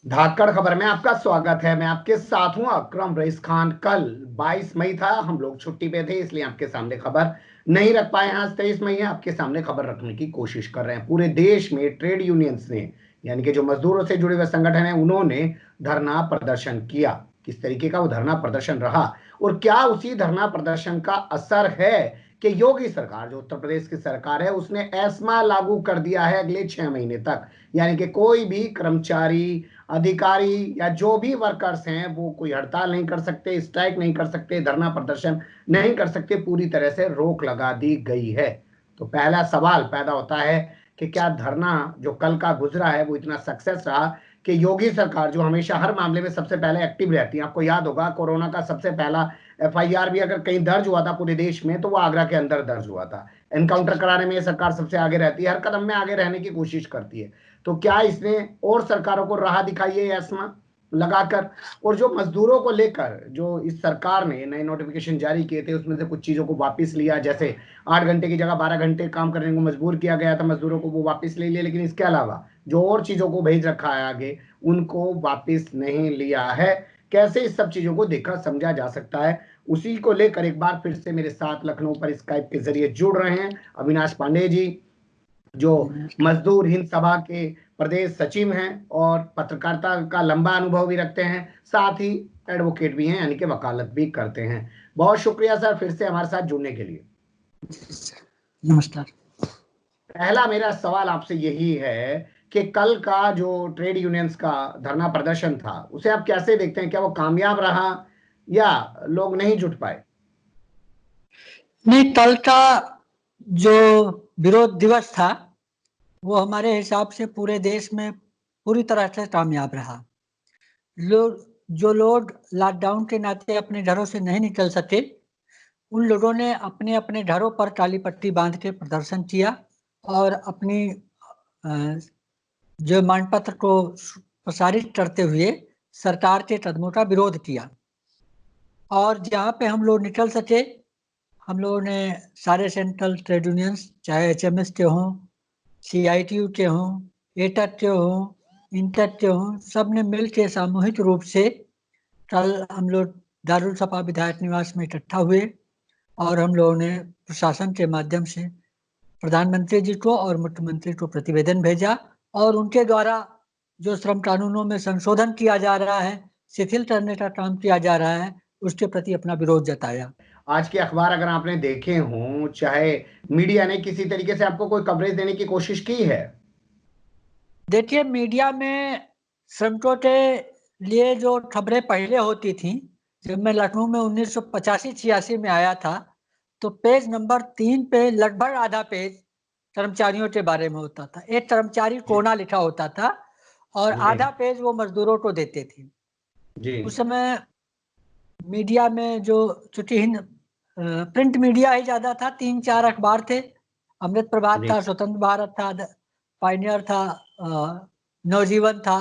धाकड़ खबर में आपका स्वागत है। मैं आपके साथ हूं अकरम रईस खान। कल 22 मई था, हम लोग छुट्टी पे थे, इसलिए आपके सामने खबर नहीं रख पाए। आज 23 मई है, आपके सामने खबर रखने की कोशिश कर रहे हैं। पूरे देश में ट्रेड यूनियंस ने, यानी कि जो मजदूरों से जुड़े हुए संगठन है, उन्होंने धरना प्रदर्शन किया। किस तरीके का वो धरना प्रदर्शन रहा और क्या उसी धरना प्रदर्शन का असर है कि योगी सरकार, जो उत्तर प्रदेश की सरकार है, उसने एस्मा लागू कर दिया है अगले 6 महीने तक। यानी कि कोई भी कर्मचारी, अधिकारी या जो भी वर्कर्स हैं, वो कोई हड़ताल नहीं कर सकते, स्ट्राइक नहीं कर सकते, धरना प्रदर्शन नहीं कर सकते। पूरी तरह से रोक लगा दी गई है। तो पहला सवाल पैदा होता है कि क्या धरना जो कल का गुजरा है वो इतना सक्सेस रहा कि योगी सरकार, जो हमेशा हर मामले में सबसे पहले एक्टिव रहती है, आपको याद होगा कोरोना का सबसे पहला एफआईआर भी अगर कहीं दर्ज हुआ था पूरे देश में, तो वो आगरा के अंदर दर्ज हुआ था। एनकाउंटर कराने में ये सरकार सबसे आगे रहती है, हर कदम में आगे रहने की कोशिश करती है। तो क्या इसने और सरकारों को राह दिखाई है एस्मा लगाकर? और जो मजदूरों को लेकर जो इस सरकार ने नए नोटिफिकेशन जारी किए थे, उसमें से कुछ चीजों को वापस लिया, जैसे 8 घंटे की जगह 12 घंटे काम करने को मजबूर किया गया था मजदूरों को, वो वापस ले लिया। लेकिन इसके अलावा जो और चीजों को भेज रखा है आगे, उनको वापस नहीं लिया है। कैसे इस सब चीजों को देखा समझा जा सकता है, उसी को लेकर एक बार फिर से मेरे साथ लखनऊ पर स्काइप के जरिए जुड़ रहे हैं अविनाश पांडे जी, जो मजदूर हिंद सभा के प्रदेश सचिव हैं और पत्रकारिता का लंबा अनुभव भी रखते हैं, साथ ही एडवोकेट भी हैं, यानी कि वकालत भी करते हैं। बहुत शुक्रिया सर फिर से हमारे साथ जुड़ने के लिए। नमस्कार। पहला मेरा सवाल आपसे यही है कि कल का जो ट्रेड यूनियंस का धरना प्रदर्शन था, उसे आप कैसे देखते हैं? क्या वो कामयाब रहा या लोग नहीं जुट पाए? नहीं, कल का जो विरोध दिवस था वो हमारे हिसाब से पूरे देश में पूरी तरह से कामयाब रहा। जो लोग लॉकडाउन के नाते अपने घरों से नहीं निकल सके, उन लोगों ने अपने अपने घरों पर काली पट्टी बांध के प्रदर्शन किया और अपनी जो मांग पत्र को प्रसारित करते हुए सरकार के कदमों का विरोध किया। और जहाँ पे हम लोग निकल सके, हम लोगों ने सारे सेंट्रल ट्रेड यूनियंस, चाहे एचएमएस के हों, सीआईटीयू के हों, एटक के हों, इंटक के हों, सब ने मिल के सामूहिक रूप से कल हम लोग दारुल सपा विधायक निवास में इकट्ठा हुए और हम लोगों ने प्रशासन के माध्यम से प्रधानमंत्री जी को और मुख्यमंत्री को प्रतिवेदन भेजा और उनके द्वारा जो श्रम कानूनों में संशोधन किया जा रहा है, शिथिल करने का काम किया जा रहा है, उसके प्रति अपना विरोध जताया। आज के अखबार अगर आपने देखे हों, चाहे मीडिया ने किसी तरीके से आपको कोई कवरेज देने की कोशिश की है? देखिए, मीडिया में श्रमिकों के लिए जो खबरें पहले होती थी, जब मैं लखनऊ में 1985-86 में आया था, तो पेज नंबर 3 पे लगभग आधा पेज कर्मचारियों के बारे में होता था। एक कर्मचारी कोना लिखा होता था और आधा पेज वो मजदूरों को देते थे जी। उस समय मीडिया में। जो चूंकि प्रिंट मीडिया ही ज्यादा था, 3-4 अखबार थे। अमृत प्रभात था, स्वतंत्र भारत था, पायनियर था, नवजीवन था,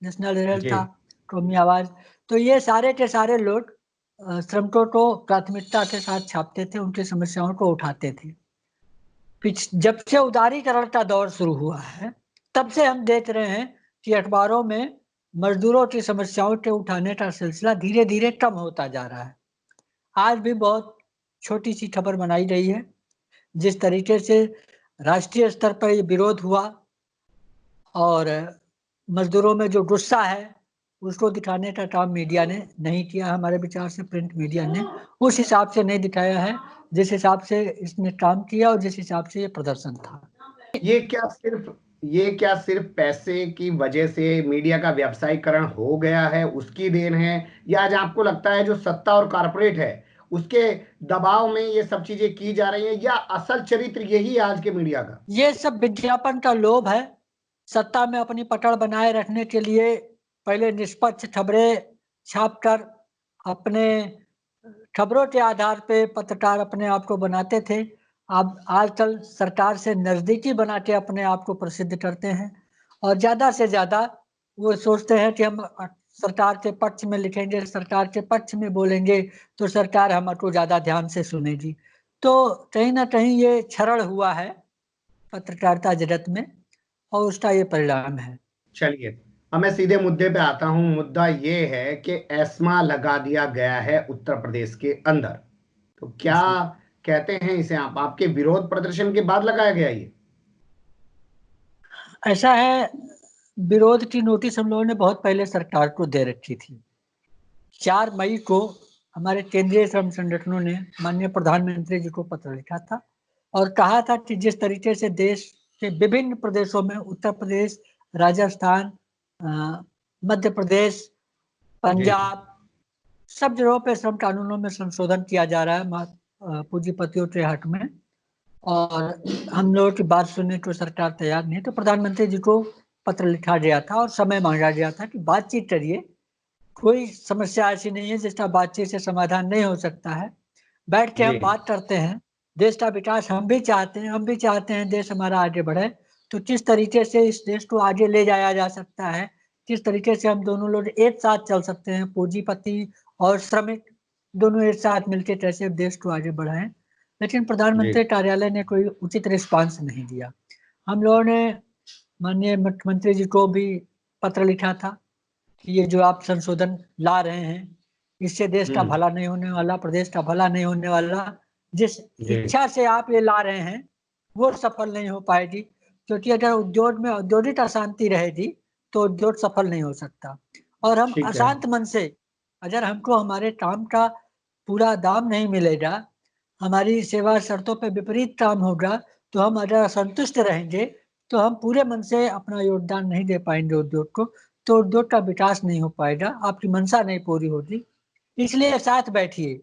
नेशनल हेराल्ड था, कौमी आवाज। तो ये सारे के सारे लोग श्रमिकों को प्राथमिकता के साथ छापते थे, उनकी समस्याओं को उठाते थे। जब से उदारीकरण का दौर शुरू हुआ है, तब से हम देख रहे हैं कि अखबारों में मजदूरों की समस्याओं के उठाने का सिलसिला धीरे धीरे कम होता जा रहा है। आज भी बहुत छोटी सी खबर बनाई गई है। जिस तरीके से राष्ट्रीय स्तर पर ये विरोध हुआ और मजदूरों में जो गुस्सा है उसको दिखाने का काम मीडिया ने नहीं किया। हमारे विचार से प्रिंट मीडिया ने उस हिसाब से नहीं दिखाया है जिस हिसाब से इसने काम किया और जिस हिसाब से ये प्रदर्शन था। ये क्या सिर्फ पैसे की वजह से मीडिया का व्यावसायीकरण हो गया है, उसकी देन है, या आज आपको लगता है जो सत्ता और कारपोरेट है उसके दबाव में ये सब चीजें की जा रही है, या असल चरित्र यही है आज के मीडिया का? ये सब विज्ञापन का लोभ है। सत्ता में अपनी पकड़ बनाए रखने के लिए पहले निष्पक्ष खबरें छापकर अपने खबरों के आधार पे पत्रकार अपने आप को बनाते थे। अब आजकल सरकार से नजदीकी बना के अपने आप को प्रसिद्ध करते हैं और ज्यादा से ज्यादा वो सोचते हैं कि हम सरकार के पक्ष में लिखेंगे, सरकार के पक्ष में बोलेंगे तो सरकार हमको ज्यादा ध्यान से सुनेगी। तो कहीं ना कहीं ये क्षरण हुआ है पत्रकारिता जगत में और उसका ये परिणाम है। चलिए, अब मैं सीधे मुद्दे पे आता हूं। मुद्दा ये है कि एस्मा लगा दिया गया है उत्तर प्रदेश के अंदर, तो क्या कहते हैं इसे आप? आपके विरोध प्रदर्शन के बाद लगाया गया ये? ऐसा है, विरोध की नोटिस हम लोगों ने बहुत पहले सरकार को दे रखी थी। 4 मई को हमारे केंद्रीय श्रम संगठनों ने माननीय प्रधानमंत्री जी को पत्र लिखा था और कहा था कि जिस तरीके से देश के विभिन्न प्रदेशों में, उत्तर प्रदेश, राजस्थान, मध्य प्रदेश, पंजाब, सब जगहों पे श्रम कानूनों में संशोधन किया जा रहा है पूंजीपतियों के हक में, और हम लोगों की बात सुनने को सरकार तैयार नहीं, तो प्रधानमंत्री जी को पत्र लिखा गया था और समय मांगा गया था कि बातचीत करिए। कोई समस्या ऐसी नहीं है जिसका बातचीत से समाधान नहीं हो सकता है। बैठ के हम बात करते हैं। देश का विकास हम भी चाहते हैं, देश हमारा आगे बढ़े। तो किस तरीके से इस देश को आगे ले जाया जा सकता है, किस तरीके से हम दोनों लोग एक साथ चल सकते हैं, पूंजीपति और श्रमिक दोनों एक साथ मिलकर कैसे देश को आगे बढ़ाएं। लेकिन प्रधानमंत्री कार्यालय ने कोई उचित रिस्पांस नहीं दिया। हम लोगों ने माननीय मुख्यमंत्री जी को भी पत्र लिखा था कि ये जो आप संशोधन ला रहे हैं, इससे देश का भला नहीं होने वाला, प्रदेश का भला नहीं होने वाला। जिस इच्छा से आप ये ला रहे हैं वो सफल नहीं हो पाएगी, क्योंकि अगर उद्योग में औद्योगिक अशांति रहेगी तो उद्योग सफल नहीं हो सकता। और हम अशांत मन से, अगर हमको हमारे काम का पूरा दाम नहीं मिलेगा, हमारी सेवा शर्तों पे विपरीत काम होगा, तो हम अगर असंतुष्ट रहेंगे तो हम पूरे मन से अपना योगदान नहीं दे पाएंगे उद्योग को, तो उद्योग का विकास नहीं हो पाएगा, आपकी मंशा नहीं पूरी होगी। इसलिए साथ बैठिए,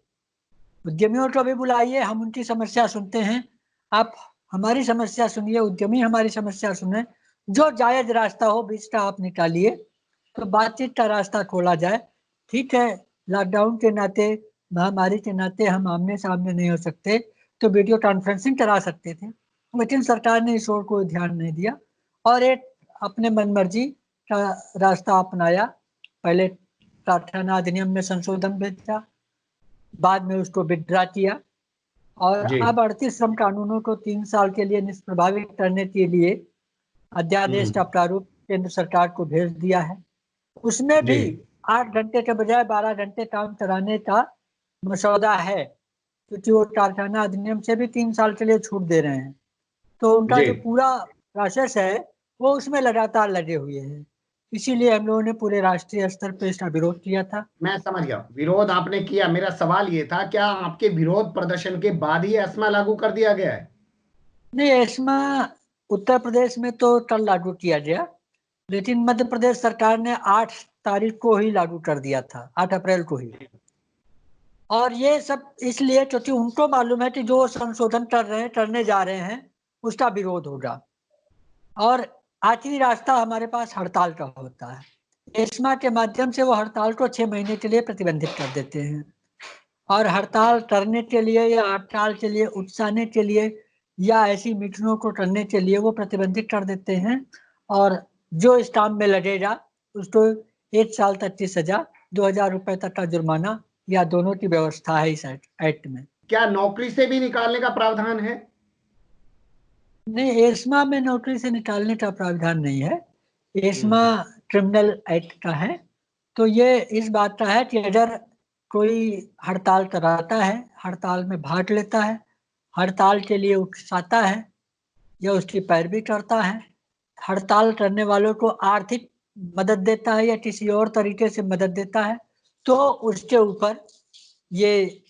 उद्यमियों को भी बुलाइए, हम उनकी समस्या सुनते हैं, आप हमारी समस्या सुनिए, उद्यमी हमारी समस्या सुने, जो जायज रास्ता हो बीच का आप निकालिए, तो बातचीत का रास्ता खोला जाए। ठीक है, लॉकडाउन के नाते, महामारी के नाते हम आमने सामने नहीं हो सकते, तो वीडियो कॉन्फ्रेंसिंग करा सकते थे, लेकिन सरकार ने इस ओर कोई ध्यान नहीं दिया और एक अपने मनमर्जी का रास्ता अपनाया। पहले कारखाना अधिनियम में संशोधन भेजा, बाद में उसको विड्रा किया और अब 38 श्रम कानूनों को 3 साल के लिए निष्प्रभावित करने के लिए अध्यादेश का प्रारूप केंद्र सरकार को भेज दिया है। उसमें भी 8 घंटे के बजाय 12 घंटे काम कराने का मसौदा है, क्योंकि वो कारखाना अधिनियम से भी 3 साल के लिए छूट दे रहे हैं। तो उनका जो पूरा प्रोसेस है वो उसमें लगातार लगे हुए हैं। इसीलिए हम लोगों ने पूरे राष्ट्रीय स्तर पर इसका विरोध किया था। मैं समझ गया, विरोध आपने किया। मेरा सवाल ये था, क्या आपके विरोध प्रदर्शन के बाद ही एस्मा लागू कर दिया गया है? नहीं, एस्मा उत्तर प्रदेश में तो कल लागू किया गया, लेकिन मध्य प्रदेश सरकार ने 8 तारीख को ही लागू कर दिया था, 8 अप्रैल को ही। और ये सब इसलिए क्योंकि उनको मालूम है कि जो संशोधन करने जा रहे हैं उसका विरोध होगा, और आखिरी रास्ता हमारे पास हड़ताल का होता है। एस्मा के माध्यम से वो हड़ताल को 6 महीने के लिए प्रतिबंधित कर देते हैं, और हड़ताल करने के लिए या हड़ताल के लिए उकसाने के लिए या ऐसी मीटिंगों को करने के लिए वो प्रतिबंधित कर देते हैं, और जो इस काम में लगेगा उसको 1 साल तक की सजा, 2000 रुपए तक का जुर्माना या दोनों की व्यवस्था है इस एक्ट में। क्या नौकरी से भी निकालने का प्रावधान है? नहीं, एस्मा में नौकरी से निकालने का प्रावधान नहीं है। एस्मा क्रिमिनल एक्ट का है। तो ये इस बात का है कि अगर कोई हड़ताल कराता है, हड़ताल में भाग लेता है, हड़ताल के लिए उकसाता है या उसकी पैरवी करता है, हड़ताल करने वालों को आर्थिक मदद देता है या किसी और तरीके से मदद देता है, तो उसके ऊपर ये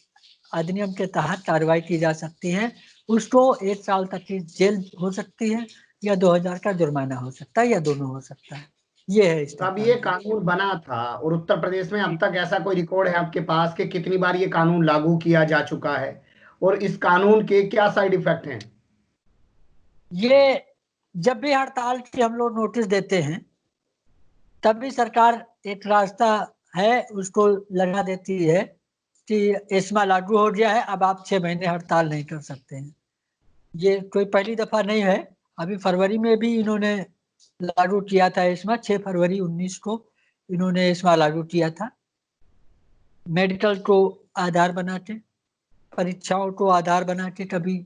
अधिनियम के तहत कार्रवाई की जा सकती है। उसको 1 साल तक की जेल हो सकती है या 2000 का जुर्माना हो सकता है या दोनों हो सकता है। ये है इसका। तब ये कानून बना था, और उत्तर प्रदेश में अब तक ऐसा कोई रिकॉर्ड है आपके पास कि कितनी बार ये कानून लागू किया जा चुका है, और इस कानून के क्या साइड इफेक्ट हैं? ये जब भी हड़ताल की हम लोग नोटिस देते हैं तब भी सरकार एक रास्ता है उसको लगा देती है कि एस्मा लागू हो गया है, अब आप 6 महीने हड़ताल नहीं कर सकते हैं। ये कोई पहली दफा नहीं है, अभी फरवरी में भी इन्होंने लागू किया था एस्मा। 6 फरवरी 19 को इन्होंने एस्मा लागू किया था। मेडिकल को आधार बना के, परीक्षाओं को आधार बना के, कभी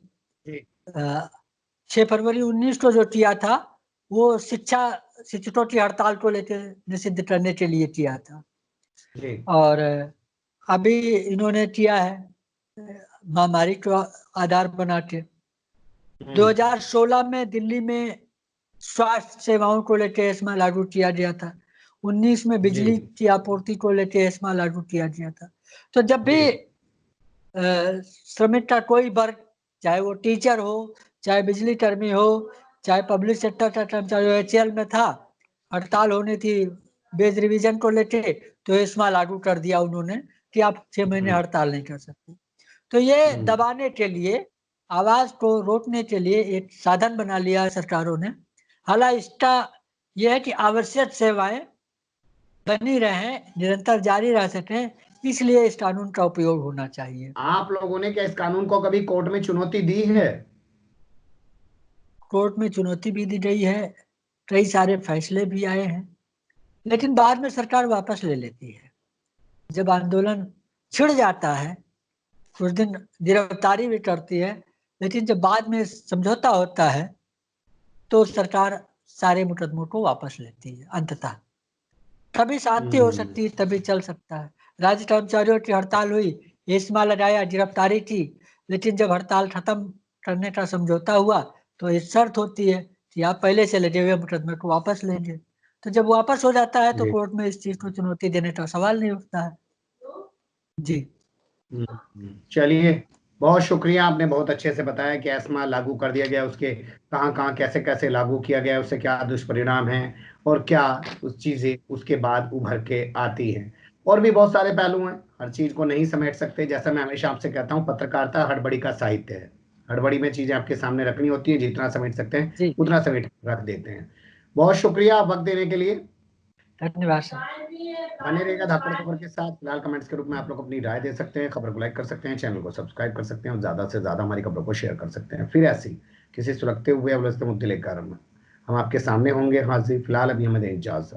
6 फरवरी 19 को जो किया था वो शिक्षकों की हड़ताल को लेकर निषिद्ध करने के लिए किया था। और अभी इन्होंने किया है महामारी को आधार बना के। 2016 में दिल्ली में स्वास्थ्य सेवाओं को लेकर एस्मा लागू किया गया था। 19 में बिजली की आपूर्ति को लेकर एस्मा लागू किया गया था। तो जब भी श्रमिक का कोई वर्ग, चाहे वो टीचर हो, चाहे बिजली कर्मी हो, चाहे पब्लिक सेक्टर का कर्मचारी हो, HAL में था, हड़ताल होनी थी बेज रिवीजन को लेके, तो एस्मा लागू कर दिया उन्होंने कि आप 6 महीने हड़ताल नहीं कर सकते। तो ये दबाने के लिए, आवाज को रोकने के लिए एक साधन बना लिया है सरकारों ने। हालांकि इसका यह है कि आवश्यक सेवाएं बनी रहें, निरंतर जारी रह सकें, इसलिए इस कानून का उपयोग होना चाहिए। आप लोगों ने क्या इस कानून को कभी कोर्ट में चुनौती दी है? कोर्ट में चुनौती भी दी गई है, कई सारे फैसले भी आए हैं, लेकिन बाद में सरकार वापस ले लेती है। जब आंदोलन छिड़ जाता है, कुछ दिन गिरफ्तारी भी करती है, लेकिन जब बाद में समझौता होता है तो सरकार सारे मुकदमों को वापस लेती है अंततः। कभी शांति हो सकती है, तभी चल सकता है। राज्य कर्मचारियों की हड़ताल हुई, एस्मा लगाया, गिरफ्तारी की, लेकिन जब हड़ताल खत्म करने का समझौता हुआ तो एक शर्त होती है कि आप पहले से लगे हुए मुकदमे को वापस लेंगे। तो जब वापस हो जाता है तो कोर्ट में इस चीज को चुनौती देने का सवाल नहीं उठता है। जी चलिए, बहुत शुक्रिया, आपने बहुत अच्छे से बताया कि एस्मा लागू कर दिया गया, उसके कहाँ कहाँ कैसे कैसे लागू किया गया, उससे क्या दुष्परिणाम है और क्या उस चीजें उसके बाद उभर के आती हैं। और भी बहुत सारे पहलू हैं, हर चीज को नहीं समेट सकते। जैसा मैं हमेशा आपसे कहता हूँ, पत्रकारिता हड़बड़ी का साहित्य है। हड़बड़ी में चीजें आपके सामने रखनी होती है, जितना समेट सकते हैं उतना समेट रख देते हैं। बहुत शुक्रिया वक्त देने के लिए। धन्यवाद सर। बने रहेगा धाकड़ खबर के साथ। फिलहाल कमेंट्स के रूप में आप लोग अपनी राय दे सकते हैं, खबर को लाइक कर सकते हैं, चैनल को सब्सक्राइब कर सकते हैं और ज्यादा से ज्यादा हमारी खबरों को शेयर कर सकते हैं। फिर ऐसी किसी सुलगते हुए या उलझते मुद्दे लेकर हम आपके सामने होंगे हाजिर। फिलहाल अभी हमें दें इजाजत।